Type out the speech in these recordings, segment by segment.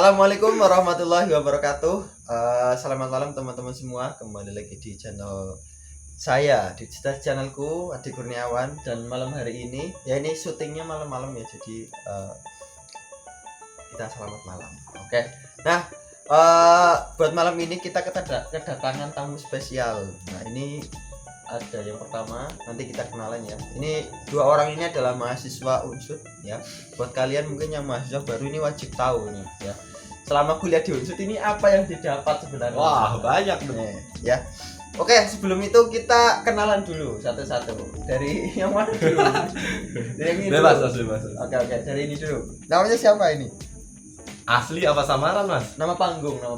Assalamualaikum warahmatullahi wabarakatuh. Selamat malam teman-teman semua. Kembali lagi di channel saya, di channelku Adi Kurniawan. Dan malam hari ini, ya ini syutingnya malam-malam ya. Jadi kita selamat malam. Oke. Nah, buat malam ini kita kedatangan tamu spesial. Nah ini ada yang pertama, nanti kita kenalan ya. Ini dua orang ini adalah mahasiswa Unsud ya. Buat kalian mungkin yang mahasiswa baru ini wajib tahu nih ya. Selama kuliah di Unsud ini apa yang didapat sebenarnya? Wah, banyak nih ya. Oke, sebelum itu kita kenalan dulu satu-satu. Dari yang mana dulu? Dari yang ini bebas. Oke, dari ini dulu. Namanya siapa ini? Asli apa samaran, Mas? Nama panggung. Nama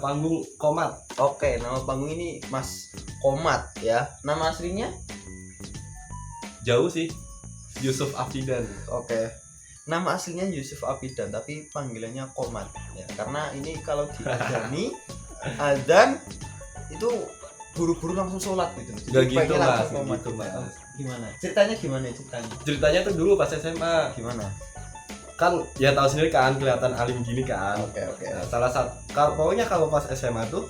panggung Komat. Oke, nama panggung ini Mas Komat ya. Nama aslinya? Jauh sih. Yusuf Afidan. Oke. Nama aslinya Yusuf Afidan tapi panggilannya Komat ya. Karena ini kalau diadani adzan itu buru-buru langsung sholat gitu. Gak gitu, Mas. Gitu, Mas. Gimana? Ceritanya? Ceritanya tuh dulu pas SMA. Gimana? Kan ya tahu sendiri kan, kelihatan alim gini kan. Oke. Nah, salah satu pokoknya kalau pas SMA tuh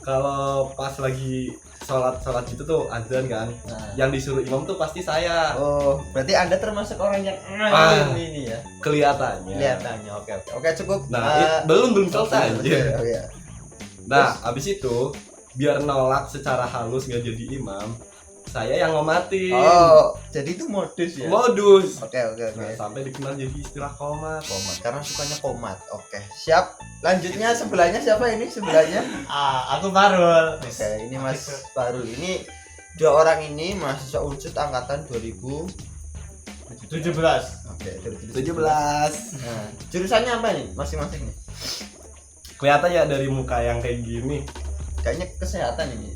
kalau pas lagi sholat gitu tuh adzan kan, yang disuruh imam tuh pasti saya. Oh, berarti Anda termasuk orang yang ini ya. Kelihatannya. Oke, cukup. Nah, belum selesai. Iya. Nah, abis itu biar nolak secara halus nggak jadi imam, saya yang ngomatin. Oh, jadi itu modus ya? Modus. Oke. Nah, sampai dikenal jadi istilah komat. Karena sukanya komat. Oke, siap. Lanjutnya sebelahnya siapa ini? Aku Farul. Oke, ini Mas Farul. Ini dua orang ini mahasiswa Unsud angkatan 17. Oke, 17. Nah, jurusannya apa nih masing-masing nih? Kelihatan ya dari muka yang kayak gini. Kayaknya kesehatan ini.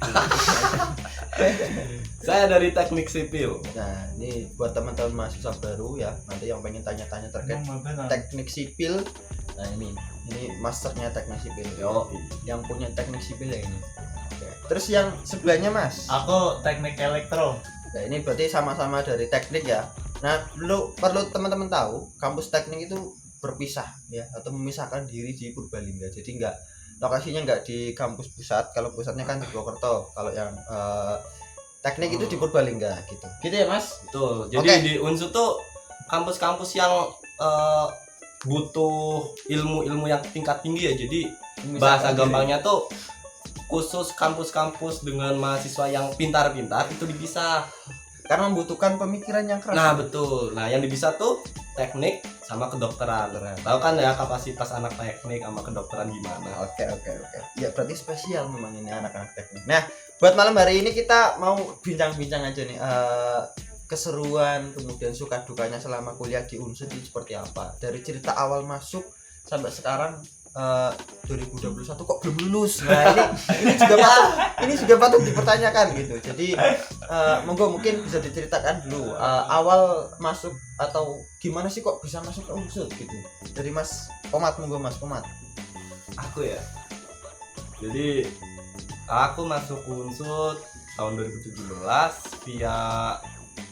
Saya dari teknik sipil. Nah, ini buat teman-teman mahasiswa baru ya, nanti yang pengen tanya-tanya terkait teknik sipil. Nah, ini masternya teknik sipil. Yang punya teknik sipil ya ini. Oke. Terus yang sebelahnya, Mas? Aku teknik elektro. Nah, ini berarti sama-sama dari teknik ya. Nah, perlu teman-teman tahu, kampus teknik itu berpisah ya, atau memisahkan diri di Purbalingga. Jadi lokasinya nggak di kampus pusat. Kalau pusatnya kan di Purwokerto. Kalau yang teknik itu di Purbalingga gitu ya, Mas? Betul. Jadi di Unsud tuh kampus-kampus yang butuh ilmu yang tingkat tinggi ya. Jadi bahasa gampangnya tuh khusus kampus-kampus dengan mahasiswa yang pintar-pintar itu dipisah. Karena membutuhkan pemikiran yang keras. Nah, betul. Nah, yang dipisah tuh teknik sama kedokteran. Tahu kan ya kapasitas anak teknik sama kedokteran gimana? Oke. Ya berarti spesial memang ini anak-anak teknik. Nah, buat malam hari ini kita mau bincang-bincang aja nih keseruan, kemudian suka dukanya selama kuliah di Unsud ini seperti apa. Dari cerita awal masuk sampai sekarang 2021 kok belum lulus. Nah, ini juga patut dipertanyakan gitu. Jadi monggo mungkin bisa diceritakan dulu awal masuk atau gimana sih kok bisa masuk ke Unsud gitu. Dari Mas Komat, monggo Mas Komat. Aku ya. Jadi aku masuk Unsud tahun 2017 via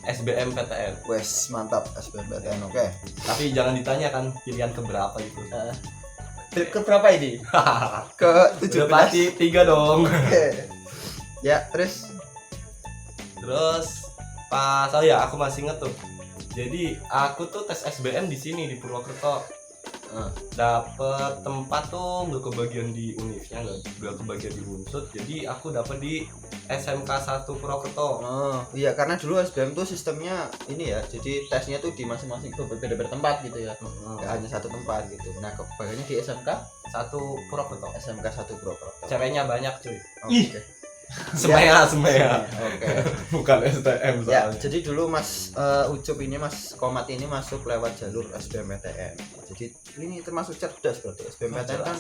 SBMPTN. Wes, mantap SBMPTN. Oke. Tapi jangan ditanya kan pilihan keberapa itu. Ke berapa ini? Ke 17. Pasti 3 dong. Ya, terus pas aku masih inget tuh. Jadi aku tuh tes SBM di sini di Purwokerto. Dapet tempat tuh nggak kebagian di Univnya, nggak kebagian di Unsud. Jadi aku dapet di SMK 1 Purwokerto. Oh iya, karena dulu SBM tuh sistemnya ini ya, jadi tesnya tuh di masing-masing tuh berbeda tempat gitu ya, nggak hanya satu tempat gitu. Nah kebagiannya di SMK 1 Purwokerto. SMK 1 Purwokerto. Ceweknya banyak cuy. Oke. Semea. Oke. Bukan STM ya, soalnya. jadi dulu Mas Ucup ini, Mas Komat ini masuk lewat jalur SBMPTN. Jadi ini termasuk cerdas berarti. SBMPTN kan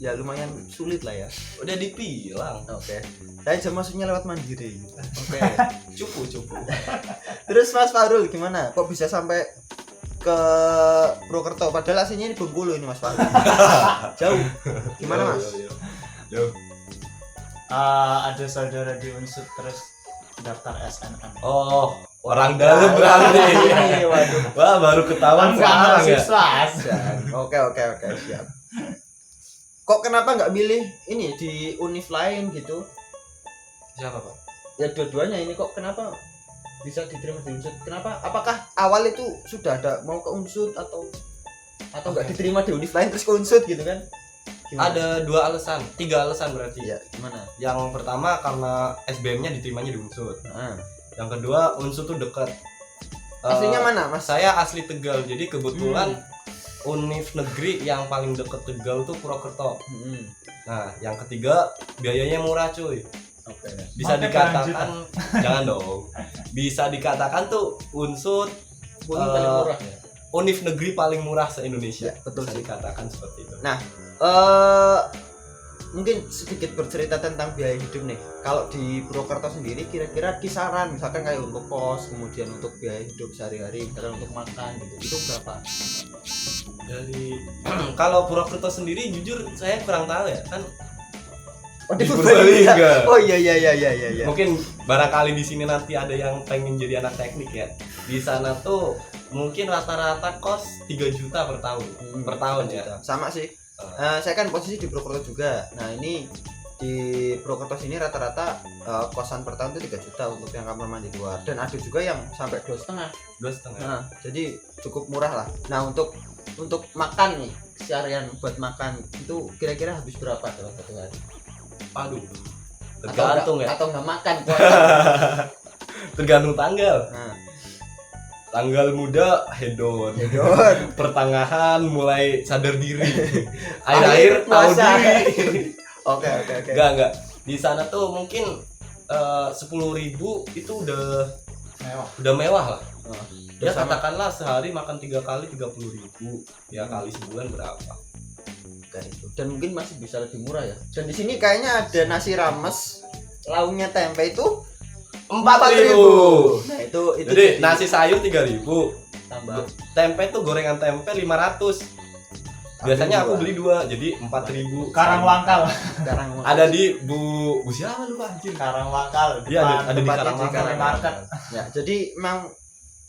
ya lumayan sulit lah ya. Udah dibilang. Oke. Saya aja masuknya lewat mandiri. Oke. Cupu. Terus Mas Farul gimana? Kok bisa sampai ke Purwokerto? Padahal aslinya ini Bengkulu ini Mas Farul. Jauh. Gimana Mas? Jauh. Ada saudara di Unsud terus daftar SNM. Oh, orang dalam berarti. Waduh. Wah, baru ketahuan sekarang ya. Oke, siap. kok kenapa nggak milih ini di univ lain gitu? Siapa Pak? Ya dua-duanya ini kok kenapa bisa diterima di Unsud? Kenapa? Apakah awal itu sudah ada mau ke Unsud atau nggak diterima di univ lain terus ke Unsud gitu kan? Gimana? Ada 3 alasan berarti. Ya gimana? Yang pertama karena SBM-nya diterimanya di Unsud. Nah, Yang kedua Unsud tuh dekat. aslinya mana Mas? Saya asli Tegal, jadi kebetulan univ negeri yang paling deket Tegal tuh Purwokerto. Nah, yang ketiga biayanya murah cuy. Oke. Bisa Makanya dikatakan jangan dong. Bisa dikatakan tuh Unsud Paling murah ya. univ negeri paling murah se-Indonesia. Ya, betul Bisa sih. dikatakan seperti itu. Nah, mungkin sedikit bercerita tentang biaya hidup nih. Kalau di Purwokerto sendiri kira-kira kisaran misalkan kayak untuk kos, kemudian untuk biaya hidup sehari-hari, misalkan untuk makan gitu. Itu berapa? Dari kalau Purwokerto sendiri jujur saya kurang tahu ya kan. Oh, Di Purbalingga. Oh iya. Mungkin barangkali di sini nanti ada yang pengen jadi anak teknik ya. Di sana tuh mungkin rata-rata kos 3 juta per tahun. Per tahun ya. Sama sih. Saya kan posisi di Purwokerto juga. Nah, ini di Purwokerto sini rata-rata kosan per tahun itu 3 juta untuk yang kamar mandi luar, dan ada juga yang sampai 2,5. 2,5. Nah, jadi cukup murah lah. Nah, untuk makan nih, seharian buat makan itu kira-kira habis berapa dalam satu hari? Aduh. Tergantung ya. Atau nggak makan Tergantung tanggal. Nah, Tanggal muda hedon. Pertengahan mulai sadar diri. Akhir-akhir tahu puasa. diri. Oke. Enggak. Di sana tuh mungkin 10.000 itu udah mewah lah. Ya katakanlah sehari makan 3 kali 30.000. Ya kali sebulan berapa? Kayak itu. Dan mungkin masih bisa lebih murah ya. Dan di sini kayaknya ada nasi rames, lauknya tempe itu 4.000. Nah, itu Jadi nasi sayur 3.000. tambah Tempe tuh gorengan tempe 500. Biasanya aku beli 2, jadi 4.000. Karangwangkal. sekarang Ada di Bu siapa lupa anjir. Karangwangkal. Iya, ada di tempatnya Karangwangkal. di Market. Ya, jadi memang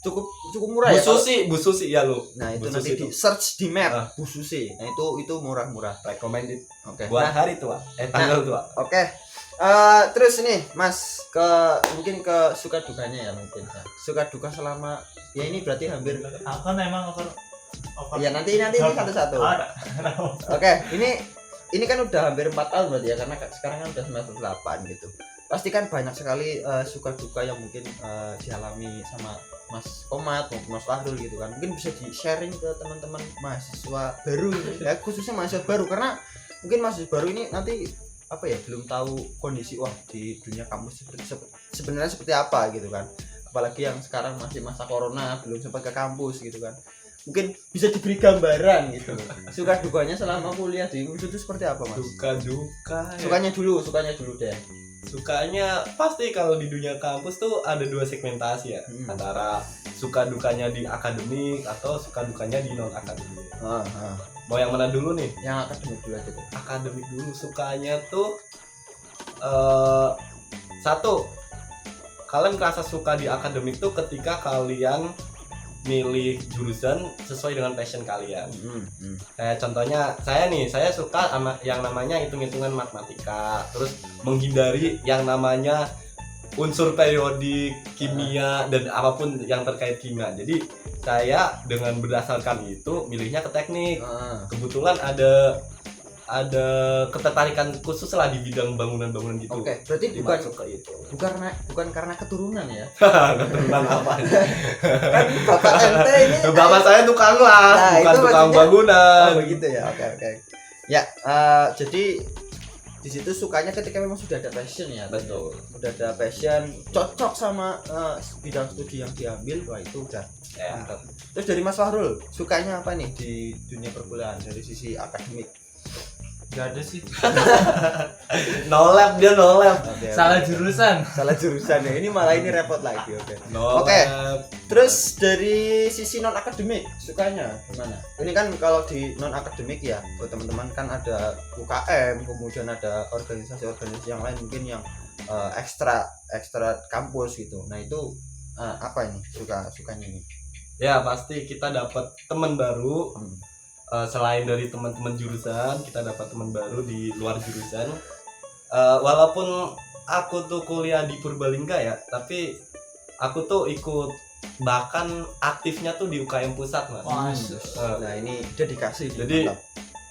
cukup murah Bu ya. Susi ya lu. Nah, itu Bu nanti Susi di itu. search di map Ah. Bu Susi. Nah, itu murah-murah. Recommended Oke. buat Nah, hari tua. Tanggal tua. oke. Terus nih, Mas, mungkin ke suka dukanya ya mungkin. Ya. Suka duka selama ya ini berarti hampir Aku kan emang over. ya nanti ini satu-satu. Ada. Oke, ini kan udah hampir 4 tahun berarti ya, karena sekarang kan udah semester 8 gitu. Pasti kan banyak sekali suka duka yang mungkin dialami sama Mas Komat maupun Mas Fahrul gitu kan. Mungkin bisa di-sharing ke teman-teman mahasiswa baru ya, khususnya mahasiswa baru, karena mungkin mahasiswa baru ini nanti apa ya, belum tahu kondisi di dunia kampus sebenarnya seperti apa gitu kan. Apalagi yang sekarang masih masa corona, belum sempat ke kampus gitu kan. Mungkin bisa diberi gambaran gitu. Suka dukanya selama kuliah di Unsud itu seperti apa, Mas? Duka. Sukanya dulu deh. Sukanya pasti kalau di dunia kampus tuh ada 2 segmentasi ya. Antara suka dukanya di akademik atau suka dukanya di non akademik. Mau yang mana dulu nih? Yang akademik dulu aja deh. Akademik dulu. Sukanya tuh satu, kalian merasa suka di akademik tuh ketika kalian milih jurusan sesuai dengan passion kalian. Kayak contohnya saya suka sama yang namanya hitung-hitungan matematika, terus menghindari yang namanya unsur periodik, kimia dan apapun yang terkait kimia. Jadi saya dengan berdasarkan itu milihnya ke teknik. Kebetulan ada ketertarikan khusus lah di bidang bangunan-bangunan gitu. Oke, berarti Dimasuk ke itu. bukan karena keturunan ya. Keturunan apa? Kan Bapak ente ini Bapak saya tukang las, Nah, bukan itu tukang maksudnya- bangunan. Oh begitu ya. Oke. Ya, jadi di situ sukanya ketika memang sudah ada passion ya. Betul. Udah ada passion, cocok sama bidang studi yang diambil, wah itu udah Ya. mantap. Terus dari Mas Fahrul, sukanya apa nih di dunia perkuliahan dari sisi akademik? Gak ada sih. No lab. Oke, Salah oke. jurusan. Salah jurusan ya. Ini malah ini repot lagi. Oke. No Oke. lab. Terus dari sisi non akademik sukanya gimana? Ini kan kalau di non akademik ya, buat teman-teman kan ada UKM, kemudian ada organisasi-organisasi yang lain mungkin yang ekstra kampus gitu. Nah itu apa ini sukanya ini? Ya pasti kita dapat teman baru. selain dari teman-teman jurusan, kita dapat teman baru di luar jurusan. Walaupun aku tuh kuliah di Purbalingga ya, tapi aku tuh ikut bahkan aktifnya tuh di UKM pusat Mas. Wah, Nah ini dedikasi. Jadi mantap.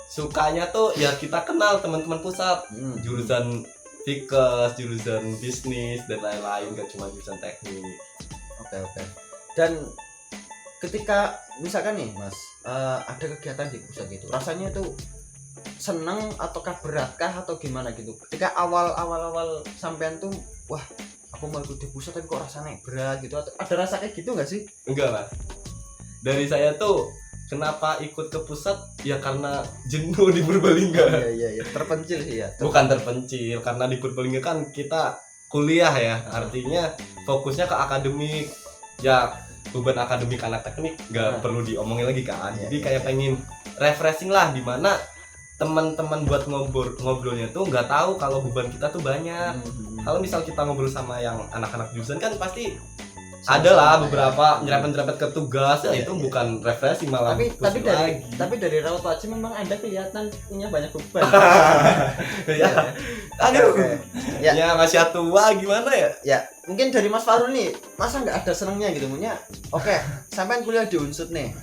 sukanya tuh ya kita kenal teman-teman pusat, jurusan Fikes, jurusan bisnis dan lain-lain, gak cuma jurusan teknik. Oke. Dan ketika misalkan nih Mas, ada kegiatan di pusat gitu, rasanya tuh seneng ataukah beratkah atau gimana gitu? Ketika awal sampean tuh, wah aku mau ikut di pusat tapi kok rasanya berat gitu, atau ada rasa kayak gitu nggak sih? Enggak Mas. Dari saya tuh kenapa ikut ke pusat ya karena jenuh di Purbalingga. Iya, terpencil sih ya. Bukan terpencil, karena di Purbalingga kan kita kuliah ya, artinya fokusnya ke akademik. Ya beban akademik anak teknik nggak perlu diomongin lagi kan. Jadi kayak pengen refreshing lah, di mana teman-teman buat ngobrolnya tuh nggak tahu kalau beban kita tuh banyak. Kalau misal kita ngobrol sama yang anak-anak jurusan kan pasti ada lah beberapa nyerempet-nyerempet ke tugas ya, itu bukan refreshing malah tapi dari raut wajah memang Anda kelihatan punya banyak beban. ya aduh Ya. ya masih tua gimana ya. Ya mungkin dari Mas Farul nih, masa nggak ada senengnya gitu punya? Oke, sampean kuliah di Unsud nih,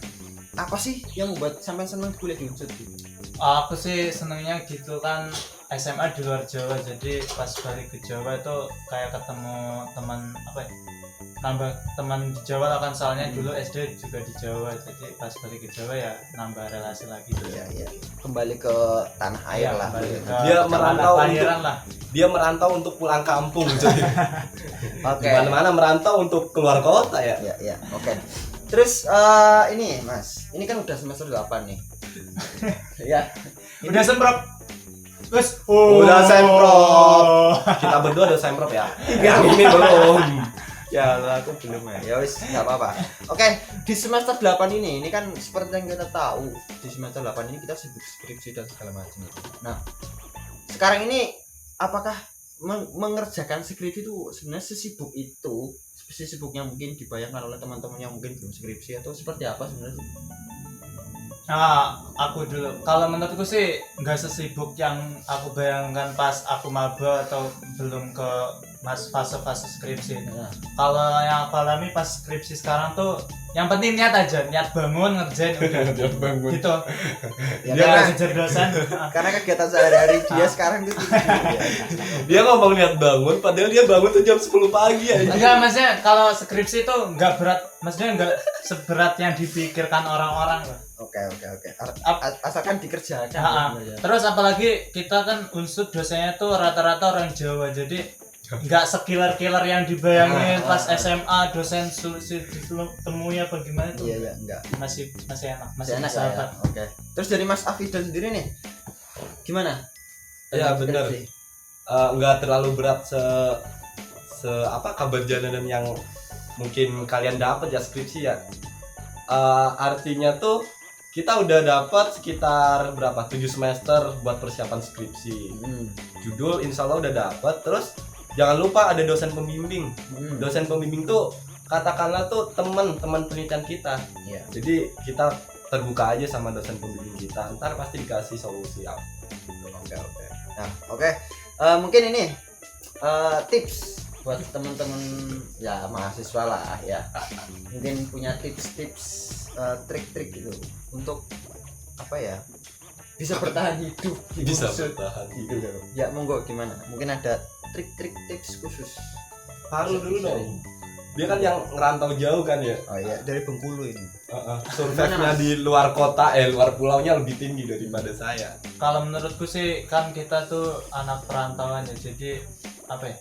apa sih yang membuat sampean seneng kuliah di Unsud gitu? aku sih senengnya gitu kan, SMA di luar Jawa, jadi pas balik ke Jawa itu kayak ketemu teman nambah teman di Jawa lah kan, soalnya dulu SD juga di Jawa, jadi pas balik ke Jawa ya nambah relasi lagi. Iya. Kembali ke tanah air Ya, lah. kembali ke Dia merantau kelahiran lah. Dia merantau untuk pulang kampung jadi Oke. mana merantau untuk keluar kota ya. Ya. Oke. Terus ini Mas, ini kan udah semester 8 nih. Ya. Udah semprot. Terus Udah semprot. Kita berdua udah semprot ya. Yang ini belum. Ya, aku belum ya. Ya wis, enggak apa-apa. Oke, di semester 8 ini kan seperti yang kita tahu, di semester 8 ini kita sibuk skripsi dan segala macam itu. Nah, sekarang ini apakah mengerjakan skripsi itu sebenarnya sesibuknya mungkin dibayangkan oleh teman-teman yang mungkin belum skripsi, atau seperti apa sebenarnya? Nah, aku dulu, kalau menurutku sih nggak sesibuk yang aku bayangkan pas aku maba atau belum ke fase-fase skripsi. Nah, Kalau yang aku alami pas skripsi sekarang tuh, yang penting niat aja, niat bangun ngerjain udah gitu. ya, Dia karena, kejar dosen. karena kegiatan sehari-hari dia sekarang itu Dia ngomong lihat bangun padahal dia bangun tuh jam 10 pagi ya. Enggak, maksudnya kalau skripsi itu nggak berat, maksudnya nggak seberat yang dipikirkan orang-orang loh. Oke. Asalkan dikerjakan. Ya. Terus apalagi kita kan Unsud dosennya tuh rata-rata orang Jawa, jadi nggak sekiller-killer yang dibayangin pas SMA dosen sulit temui apa gimana tuh. Iya, enggak. Masih enak, Masih enak bisa ya. Oke. Terus dari Mas Afidal sendiri nih, gimana? Ya Tentang benar. skripsi? Nggak terlalu berat keberjalanan yang mungkin kalian dapat ya skripsi ya. Artinya tuh kita udah dapat sekitar berapa 7 semester buat persiapan skripsi. Judul insya Allah udah dapat. Terus jangan lupa ada dosen pembimbing. Dosen pembimbing tuh katakanlah tuh teman penelitian kita. Iya. Jadi kita terbuka aja sama dosen pembimbing kita. Ntar pasti dikasih solusi. Oke. Nah, oke. Mungkin ini tips buat teman-teman ya mahasiswa lah ya. Mungkin punya tips-tips trik-trik gitu untuk apa ya? Bisa bertahan hidup di Unsud. bertahan Gitu loh. Ya monggo gimana? Mungkin ada trik-trik tips khusus. Farul dulu dong. Dia kan yang ngerantau jauh kan ya. Oh iya, dari Bengkulu ini. Survive-nya di luar kota, luar pulaunya lebih tinggi daripada saya. Kalau menurutku sih kan kita tuh anak perantauan ya, jadi apa ya?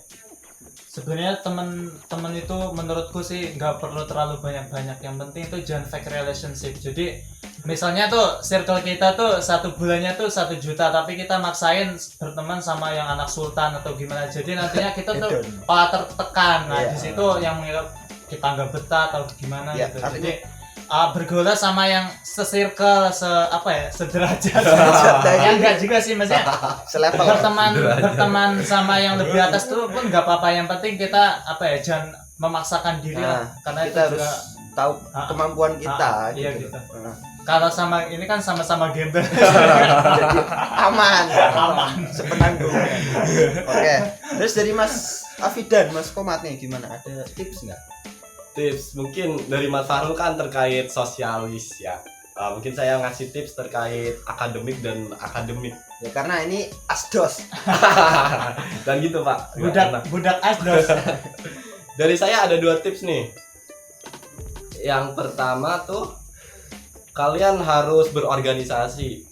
Sebenarnya temen itu menurutku sih nggak perlu terlalu banyak. Yang penting itu jangan fake relationship. Jadi misalnya tuh circle kita tuh 1 bulannya tuh 1 juta, tapi kita maksain berteman sama yang anak sultan atau gimana. Jadi nantinya kita tuh malah tertekan. Nah di situ yang mengira kita nggak betah atau gimana gitu. Jadi bergaul sama yang sesirkel sederajat. Ya enggak juga sih, maksudnya Selevel. berteman sama yang lebih atas tuh pun nggak apa-apa, yang penting kita jangan memaksakan diri lah, karena kita itu harus juga tahu kemampuan kita iya gitu. gitu. kalau sama ini kan sama-sama gembel. Jadi aman sepenanggungan. Oke, terus dari Mas Afidan, Mas Komat nih gimana, ada tips nggak? Tips mungkin dari Mas Farul kan terkait sosialis ya. Mungkin saya ngasih tips terkait akademik dan akademik. Ya karena ini asdos. Dan gitu Pak. Nggak enak. budak asdos. Dari saya ada 2 tips nih. Yang pertama tuh kalian harus berorganisasi.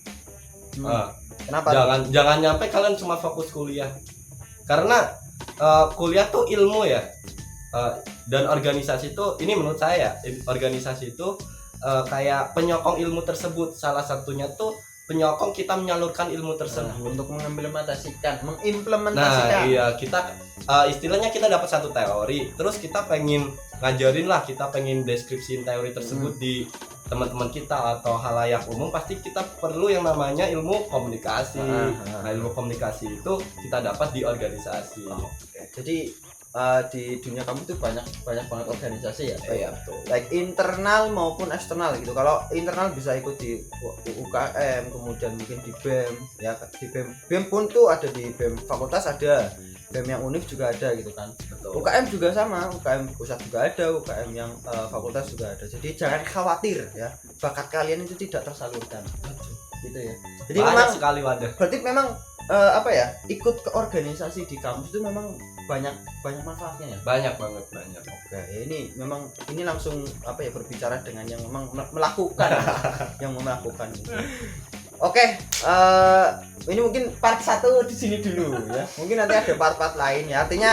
Kenapa? Jangan nyampe kalian cuma fokus kuliah. Karena kuliah tuh ilmu ya. Dan organisasi itu, ini menurut saya, organisasi itu kayak penyokong ilmu tersebut. Salah satunya tuh penyokong kita menyalurkan ilmu tersebut untuk mengimplementasikan. Nah, iya, kita istilahnya kita dapat satu teori, terus kita pengen ngajarin lah, kita pengen deskripsiin teori tersebut di teman-teman kita atau halayak umum. Pasti kita perlu yang namanya ilmu komunikasi. Nah, ilmu komunikasi itu kita dapat di organisasi. Jadi di dunia kamu tuh banyak banget organisasi ya, Iya, betul. baik internal maupun eksternal gitu. Kalau internal bisa ikut di UKM, kemudian mungkin di BEM ya, di BEM pun tuh ada, di BEM fakultas ada, BEM yang univ juga ada gitu kan. Betul. UKM juga sama, UKM pusat juga ada, UKM yang fakultas juga ada. Jadi jangan khawatir ya, bakat kalian itu tidak tersalurkan gitu ya. Jadi Banyak memang sekali wadah. berarti memang ikut ke organisasi di kampus itu memang banyak manfaatnya ya. Banyak banget. Oke, ini memang ini langsung berbicara dengan yang memang melakukan yang melakukan itu. Oke, ini mungkin part 1 di sini dulu ya. Mungkin nanti ada part-part lain ya. Artinya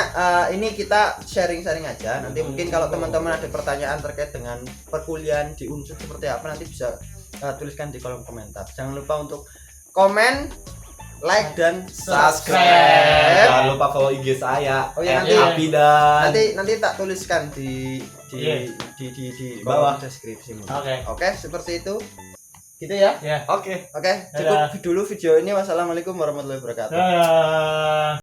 ini kita sharing-sharing aja. Nanti mungkin kalau teman-teman ada pertanyaan terkait dengan perkuliahan di Unsur seperti apa, nanti bisa tuliskan di kolom komentar. Jangan lupa untuk komen, like dan subscribe. Jangan lupa follow IG saya. Oh ya, Afidan. nanti tak tuliskan di bawah deskripsi. Oke, seperti itu. Gitu ya. Oke. Cukup dulu video ini. Wassalamualaikum warahmatullahi wabarakatuh. Dadah.